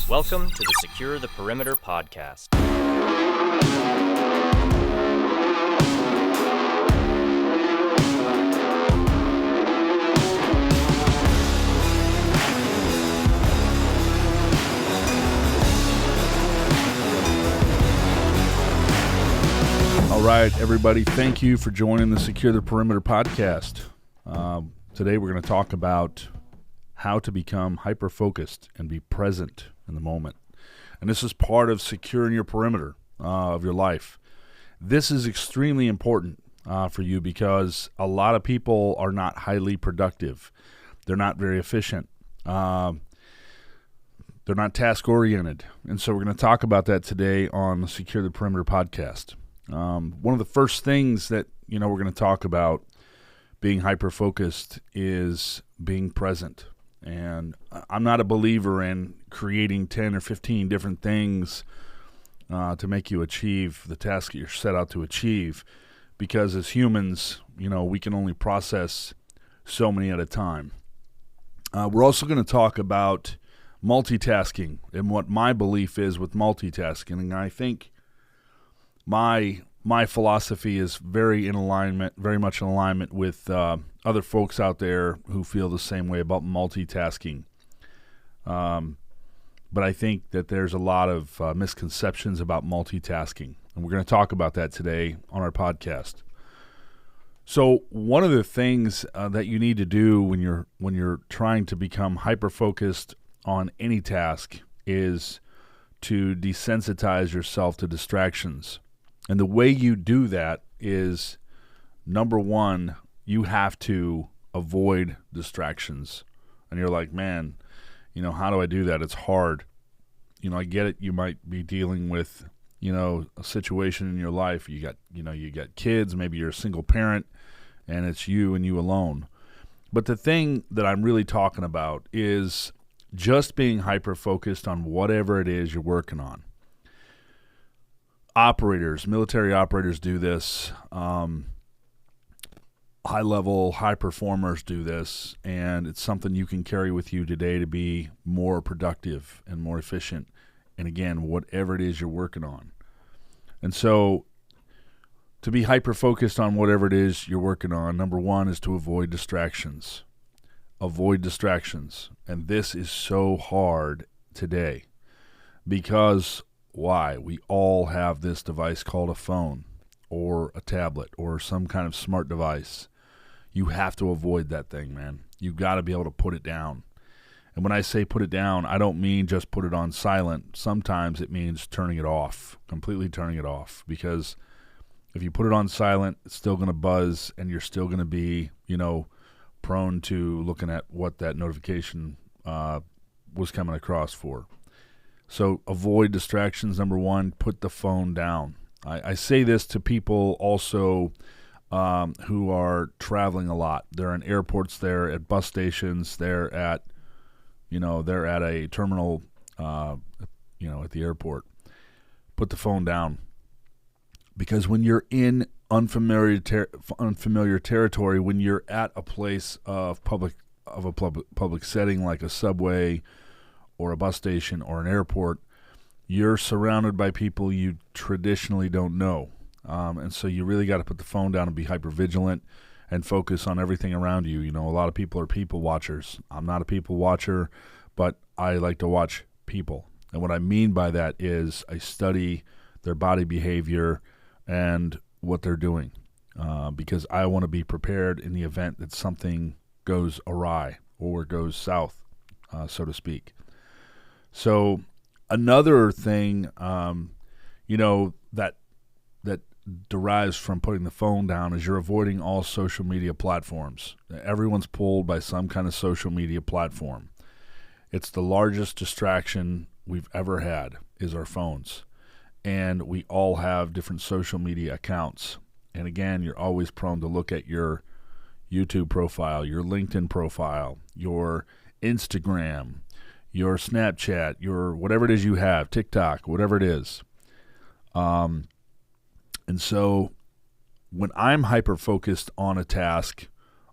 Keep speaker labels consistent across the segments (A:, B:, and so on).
A: Welcome to the Secure the Perimeter podcast.
B: All right, everybody, thank you for joining the Secure the Perimeter podcast. Today we're going to talk about how to become hyper-focused and be present in the moment. And this is part of securing your perimeter of your life. This is extremely important for you because a lot of people are not highly productive. They're not very efficient. They're not task-oriented. And so we're going to talk about that today on the Secure the Perimeter podcast. One of the first things that we're going to talk about being hyper-focused is being present. And I'm not a believer in creating 10 or 15 different things to make you achieve the task that you're set out to achieve, because as humans, we can only process so many at a time. We're also going to talk about multitasking and what my belief is with multitasking. And I think my philosophy is very much in alignment with other folks out there who feel the same way about multitasking. But I think that there's a lot of misconceptions about multitasking, and we're going to talk about that today on our podcast. So one of the things that you need to do when you're trying to become hyper-focused on any task is to desensitize yourself to distractions. And the way you do that is, number one, you have to avoid distractions. And you're like, man, how do I do that? It's hard. I get it. You might be dealing with, a situation in your life. You got kids, maybe you're a single parent, and it's you and you alone. But the thing that I'm really talking about is just being hyper-focused on whatever it is you're working on. Military operators do this. High-level, high performers do this, and it's something you can carry with you today to be more productive and more efficient. And again, whatever it is you're working on. And so, to be hyper-focused on whatever it is you're working on, number one is to avoid distractions. Avoid distractions. And this is so hard today because why? We all have this device called a phone or a tablet or some kind of smart device. You have to avoid that thing, man. You got to be able to put it down. And when I say put it down, I don't mean just put it on silent. Sometimes it means turning it off, completely turning it off. Because if you put it on silent, it's still going to buzz and you're still going to be, prone to looking at what that notification was coming across for. So avoid distractions, number one, put the phone down. I say this to people also who are traveling a lot. They're in airports, they're at bus stations, they're at a terminal, at the airport. Put the phone down. Because when you're in unfamiliar territory, when you're at a place of a public setting like a subway or a bus station or an airport, you're surrounded by people you traditionally don't know. And so you really got to put the phone down and be hyper-vigilant and focus on everything around you. A lot of people are people watchers. I'm not a people watcher, but I like to watch people. And what I mean by that is I study their body behavior and what they're doing because I want to be prepared in the event that something goes awry or goes south, so to speak. So another thing, that derives from putting the phone down is you're avoiding all social media platforms. Everyone's pulled by some kind of social media platform. It's the largest distraction we've ever had is our phones. And we all have different social media accounts. And again, you're always prone to look at your YouTube profile, your LinkedIn profile, your Instagram, your Snapchat, your whatever it is you have, TikTok, whatever it is. And so when I'm hyper-focused on a task,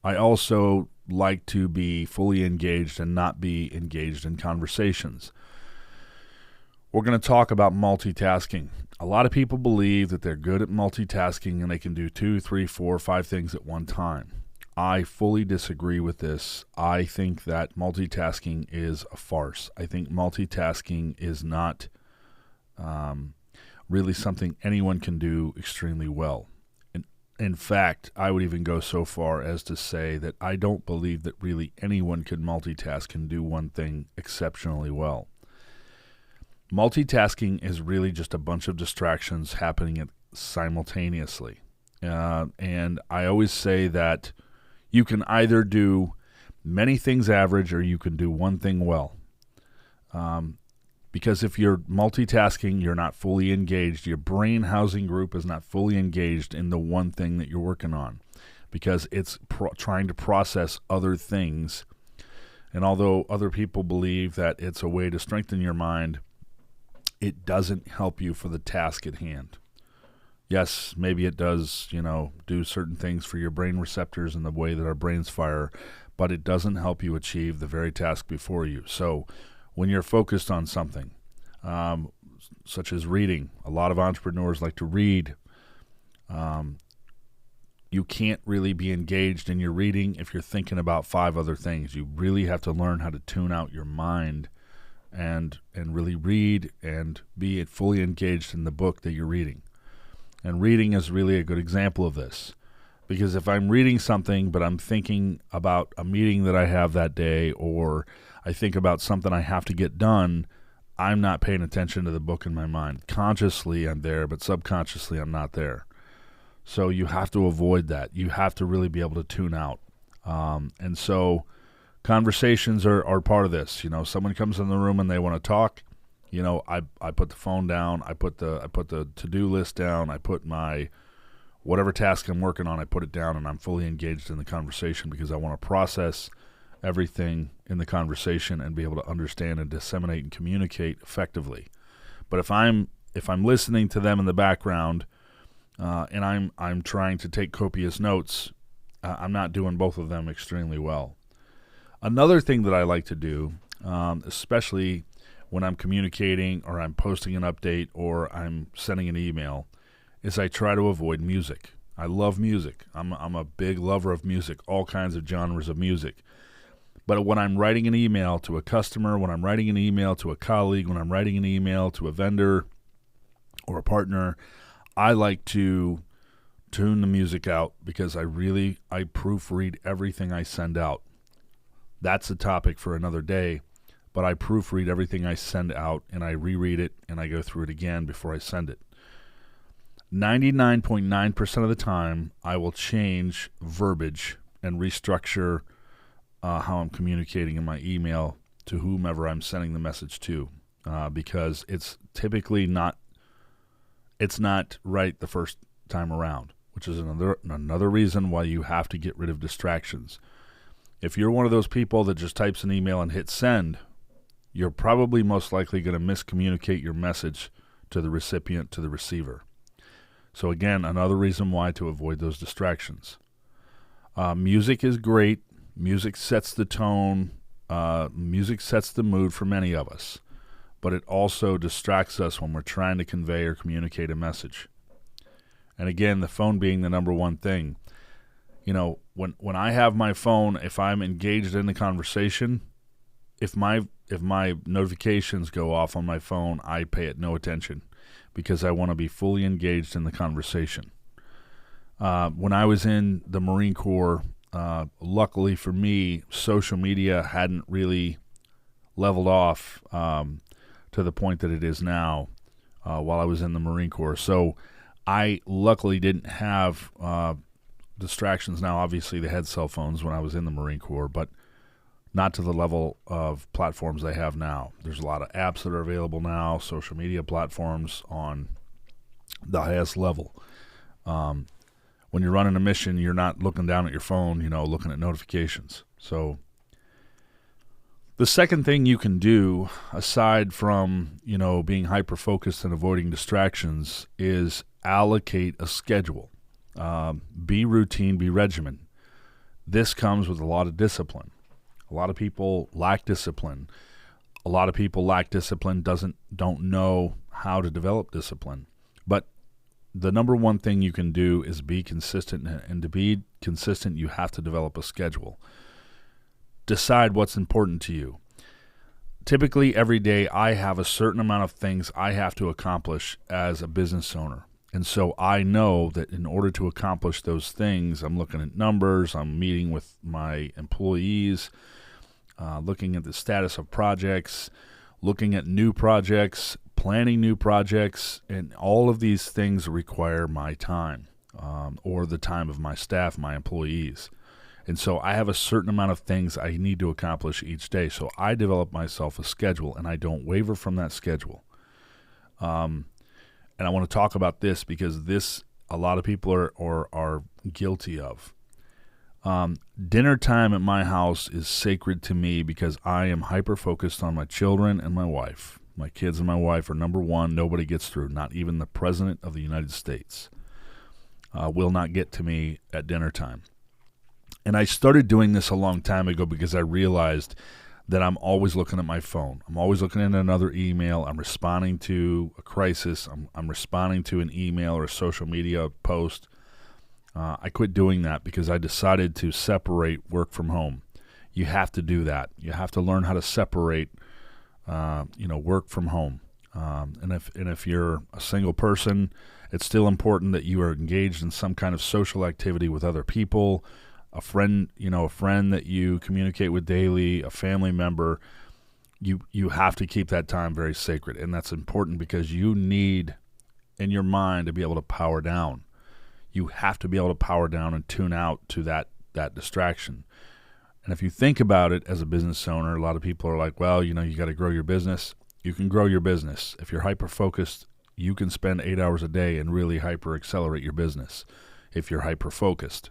B: I also like to be fully engaged and not be engaged in conversations. we're going to talk about multitasking. A lot of people believe that they're good at multitasking and they can do 2, 3, 4, 5 things at one time. I fully disagree with this. I think that multitasking is a farce. I think multitasking is not really something anyone can do extremely well. In fact, I would even go so far as to say that I don't believe that really anyone can multitask and do one thing exceptionally well. Multitasking is really just a bunch of distractions happening simultaneously. And I always say that you can either do many things average or you can do one thing well. Because if you're multitasking, you're not fully engaged. Your brain housing group is not fully engaged in the one thing that you're working on because it's trying to process other things. And although other people believe that it's a way to strengthen your mind, it doesn't help you for the task at hand. Yes, maybe it does, do certain things for your brain receptors and the way that our brains fire, but it doesn't help you achieve the very task before you. So when you're focused on something, such as reading, a lot of entrepreneurs like to read. You can't really be engaged in your reading if you're thinking about 5 other things. You really have to learn how to tune out your mind and really read and be fully engaged in the book that you're reading. And reading is really a good example of this. Because if I'm reading something but I'm thinking about a meeting that I have that day, or I think about something I have to get done, I'm not paying attention to the book in my mind. Consciously I'm there, but subconsciously I'm not there. So you have to avoid that. You have to really be able to tune out. And so conversations are part of this. Someone comes in the room and they want to talk. I put the phone down. I put the to-do list down. I put my whatever task I'm working on, I put it down, and I'm fully engaged in the conversation because I want to process everything in the conversation and be able to understand and disseminate and communicate effectively. But if I'm listening to them in the background and I'm trying to take copious notes, I'm not doing both of them extremely well. Another thing that I like to do, especially when I'm communicating or I'm posting an update or I'm sending an email, is I try to avoid music. I love music. I'm a big lover of music, all kinds of genres of music. But when I'm writing an email to a customer, when I'm writing an email to a colleague, when I'm writing an email to a vendor or a partner, I like to tune the music out because I proofread everything I send out. That's a topic for another day, but I proofread everything I send out and I reread it and I go through it again before I send it. 99.9% of the time, I will change verbiage and restructure how I'm communicating in my email to whomever I'm sending the message to, because it's typically not right the first time around, which is another reason why you have to get rid of distractions. If you're one of those people that just types an email and hits send, you're probably most likely going to miscommunicate your message to the recipient, to the receiver. So again, another reason why to avoid those distractions. Music is great. Music sets the tone. Music sets the mood for many of us. But it also distracts us when we're trying to convey or communicate a message. And again, the phone being the number one thing. When I have my phone, if I'm engaged in the conversation, if my notifications go off on my phone, I pay it no attention because I want to be fully engaged in the conversation. When I was in the Marine Corps, luckily for me, social media hadn't really leveled off to the point that it is now while I was in the Marine Corps. So I luckily didn't have distractions. Now, obviously, they had cell phones when I was in the Marine Corps, but not to the level of platforms they have now. There's a lot of apps that are available now, social media platforms on the highest level. When you're running a mission, you're not looking down at your phone, looking at notifications. So the second thing you can do, aside from, being hyper-focused and avoiding distractions, is allocate a schedule. Be routine, be regimen. This comes with a lot of discipline. A lot of people lack discipline. A lot of people lack discipline, don't know how to develop discipline. But the number one thing you can do is be consistent, and to be consistent, you have to develop a schedule. Decide what's important to you. Typically, every day, I have a certain amount of things I have to accomplish as a business owner. And so I know that in order to accomplish those things, I'm looking at numbers, I'm meeting with my employees, looking at the status of projects, looking at new projects, planning new projects, and all of these things require my time or the time of my staff, my employees. And so I have a certain amount of things I need to accomplish each day. So I develop myself a schedule, and I don't waver from that schedule. And I want to talk about this because this a lot of people are guilty of. Dinner time at my house is sacred to me because I am hyper-focused on my children and my wife. My kids and my wife are number one. Nobody gets through, not even the President of the United States will not get to me at dinner time. And I started doing this a long time ago because I realized that I'm always looking at my phone. I'm always looking at another email. I'm responding to a crisis. I'm responding to an email or a social media post. I quit doing that because I decided to separate work from home. You have to do that. You have to learn how to separate, work from home. And if you're a single person, it's still important that you are engaged in some kind of social activity with other people. A friend that you communicate with daily, a family member, you have to keep that time very sacred. And that's important because you need in your mind to be able to power down. You have to be able to power down and tune out to that distraction. And if you think about it as a business owner, a lot of people are like, well, you got to grow your business. You can grow your business. If you're hyper-focused, you can spend 8 hours a day and really hyper-accelerate your business if you're hyper-focused,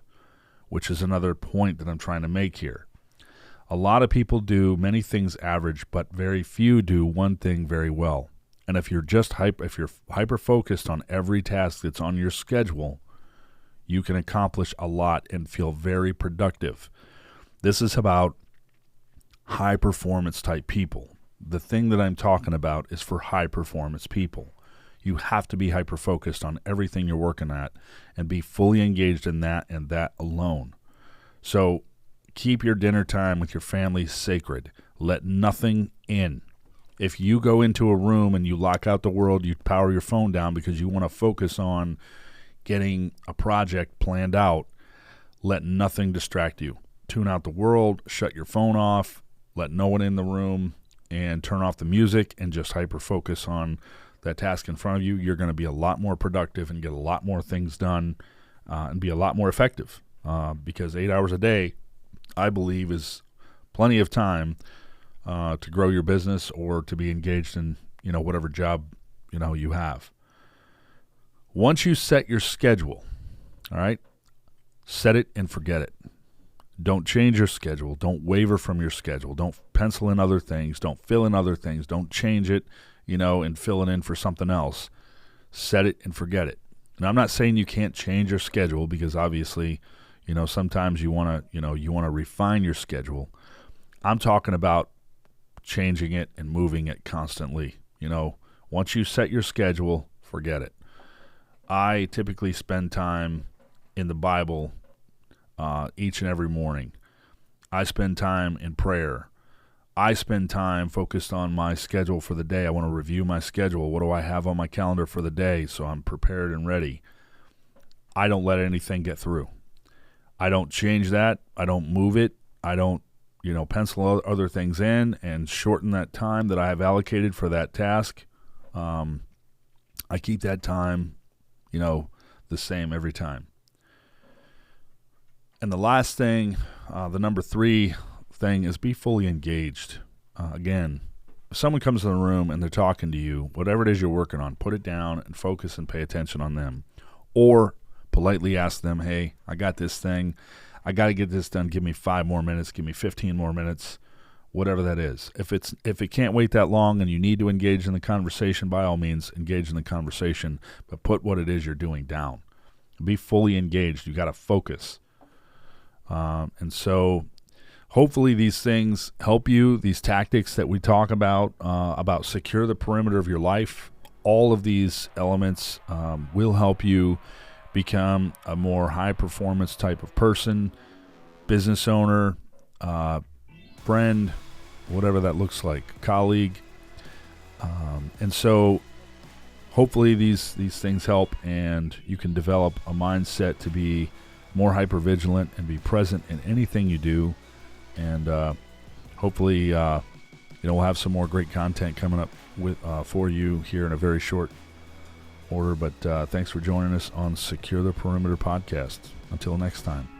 B: which is another point that I'm trying to make here. A lot of people do many things average, but very few do one thing very well. And if you're hyper-focused on every task that's on your schedule, you can accomplish a lot and feel very productive. This is about high-performance type people. The thing that I'm talking about is for high-performance people. You have to be hyper-focused on everything you're working at and be fully engaged in that and that alone. So keep your dinner time with your family sacred. Let nothing in. If you go into a room and you lock out the world, you power your phone down because you want to focus on getting a project planned out, let nothing distract you. Tune out the world, shut your phone off, let no one in the room, and turn off the music and just hyper-focus on that task in front of you. You're going to be a lot more productive and get a lot more things done and be a lot more effective because 8 hours a day, I believe, is plenty of time to grow your business or to be engaged in whatever job you have. Once you set your schedule, all right, set it and forget it. Don't change your schedule. Don't waver from your schedule. Don't pencil in other things. Don't fill in other things. Don't change it, and fill it in for something else. Set it and forget it. Now, I'm not saying you can't change your schedule because obviously, sometimes you want to refine your schedule. I'm talking about changing it and moving it constantly. Once you set your schedule, forget it. I typically spend time in the Bible each and every morning. I spend time in prayer. I spend time focused on my schedule for the day. I want to review my schedule. What do I have on my calendar for the day so I'm prepared and ready? I don't let anything get through. I don't change that. I don't move it. I don't, pencil other things in and shorten that time that I have allocated for that task. I keep that time the same every time. And the last thing, the number 3 thing is be fully engaged. Again, if someone comes in the room and they're talking to you, whatever it is you're working on, put it down and focus and pay attention on them. Or politely ask them, hey, I got this thing. I got to get this done. Give me 5 more minutes. Give me 15 more minutes. Whatever that is. If it can't wait that long and you need to engage in the conversation, by all means, engage in the conversation, but put what it is you're doing down. Be fully engaged. You got to focus. And so hopefully these things help you. These tactics that we talk about secure the perimeter of your life, all of these elements will help you become a more high-performance type of person, business owner, friend, whatever that looks like, colleague. And so hopefully these things help, and you can develop a mindset to be more hypervigilant and be present in anything you do. And hopefully we'll have some more great content coming up for you here in a very short order. But thanks for joining us on Secure the Perimeter podcast. Until next time.